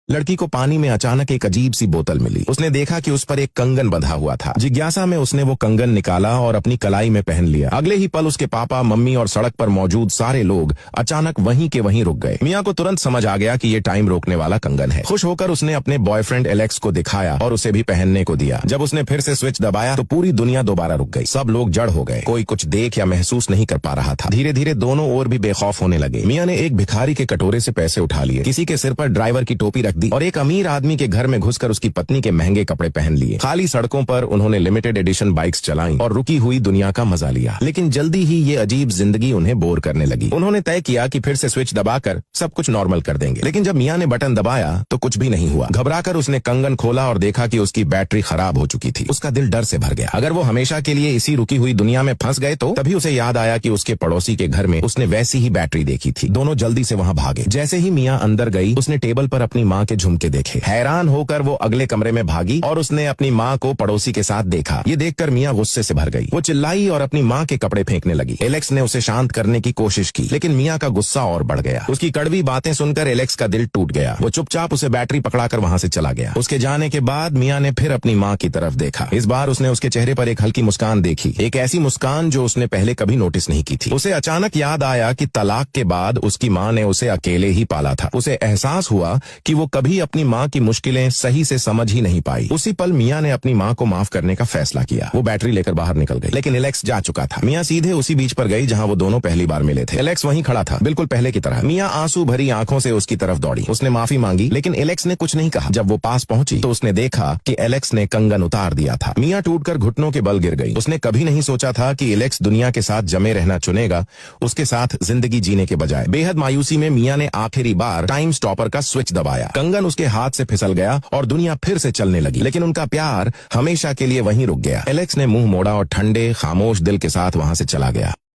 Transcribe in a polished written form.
लड़की को पानी में अचानक एक अजीब सी बोतल मिली। उसने देखा कि उस पर एक कंगन बंधा हुआ था। जिज्ञासा में उसने वो कंगन निकाला और अपनी कलाई में पहन लिया। अगले ही पल उसके पापा, मम्मी और सड़क पर मौजूद सारे लोग अचानक वहीं के वहीं रुक गए। मियाँ को तुरंत समझ आ गया कि ये टाइम रोकने वाला कंगन है। खुश होकर उसने अपने बॉयफ्रेंड एलेक्स को दिखाया और उसे भी पहनने को दिया। जब उसने फिर से स्विच दबाया तो पूरी दुनिया दोबारा रुक गई। सब लोग जड़ हो गए। कोई कुछ देख या महसूस नहीं कर पा रहा था। धीरे धीरे दोनों ओर भी बेखौफ होने लगे। मियाँ ने एक भिखारी के कटोरे से पैसे उठा लिए, किसी के सिर पर ड्राइवर की टोपी रख दी और एक अमीर आदमी के घर में घुसकर उसकी पत्नी के महंगे कपड़े पहन लिए। खाली सड़कों पर उन्होंने लिमिटेड एडिशन बाइक्स चलाई और रुकी हुई दुनिया का मजा लिया। लेकिन जल्दी ही ये अजीब जिंदगी उन्हें बोर करने लगी। उन्होंने तय किया कि फिर से स्विच दबाकर सब कुछ नॉर्मल कर देंगे। लेकिन जब मियाँ ने बटन दबाया तो कुछ भी नहीं हुआ। घबराकर उसने कंगन खोला और देखा कि उसकी बैटरी खराब हो चुकी थी। उसका दिल डर से भर गया। अगर वो हमेशा के लिए इसी रुकी हुई दुनिया में फंस गए तो। तभी उसे याद आया कि उसके पड़ोसी के घर में उसने वैसी ही बैटरी देखी थी। दोनों जल्दी से वहाँ भागे। जैसे ही मियाँ अंदर गई, उसने टेबल पर अपनी माँ के झुमके देखे। हैरान होकर वो अगले कमरे में भागी और उसने अपनी माँ को पड़ोसी के साथ देखा। ये देखकर मियाँ गुस्से से भर गई। वो चिल्लाई और अपनी माँ के कपड़े फेंकने लगी। एलेक्स ने उसे शांत करने की कोशिश की, लेकिन मियाँ का गुस्सा और बढ़ गया। उसकी कड़वी बातें सुनकर एलेक्स का दिल टूट गया। वो चुपचाप उसे बैटरी पकड़ाकर वहाँ से चला गया। उसके जाने के बाद मियाँ ने फिर अपनी माँ की तरफ देखा। इस बार उसने उसके चेहरे पर एक हल्की मुस्कान देखी, एक ऐसी मुस्कान जो उसने पहले कभी नोटिस नहीं की थी। उसे अचानक याद आया कि तलाक के बाद उसकी माँ ने उसे अकेले ही पाला था। उसे एहसास हुआ कि वो कभी अपनी माँ की मुश्किलें सही से समझ ही नहीं पाई। उसी पल मियाँ ने अपनी माँ को माफ करने का फैसला किया। वो बैटरी लेकर बाहर निकल गई, लेकिन एलेक्स जा चुका था। मियाँ सीधे उसी बीच पर गई जहाँ वो दोनों पहली बार मिले थे। एलेक्स वहीं खड़ा था, बिल्कुल पहले की तरह। मियाँ आंसू भरी आंखों से उसकी तरफ दौड़ी। उसने माफी मांगी, लेकिन एलेक्स ने कुछ नहीं कहा। जब वो पास पहुंची तो उसने देखा कि एलेक्स ने कंगन उतार दिया था। मियाँ टूटकर घुटनों के बल गिर गई। उसने कभी नहीं सोचा था कि एलेक्स दुनिया के साथ जमे रहना चुनेगा, उसके साथ जिंदगी जीने के बजाय। बेहद मायूसी में मियाँ ने आखिरी बार टाइम स्टॉपर का स्विच दबाया। कंगन उसके हाथ से फिसल गया और दुनिया फिर से चलने लगी। लेकिन उनका प्यार हमेशा के लिए वहीं रुक गया। एलेक्स ने मुंह मोड़ा और ठंडे खामोश दिल के साथ वहां से चला गया।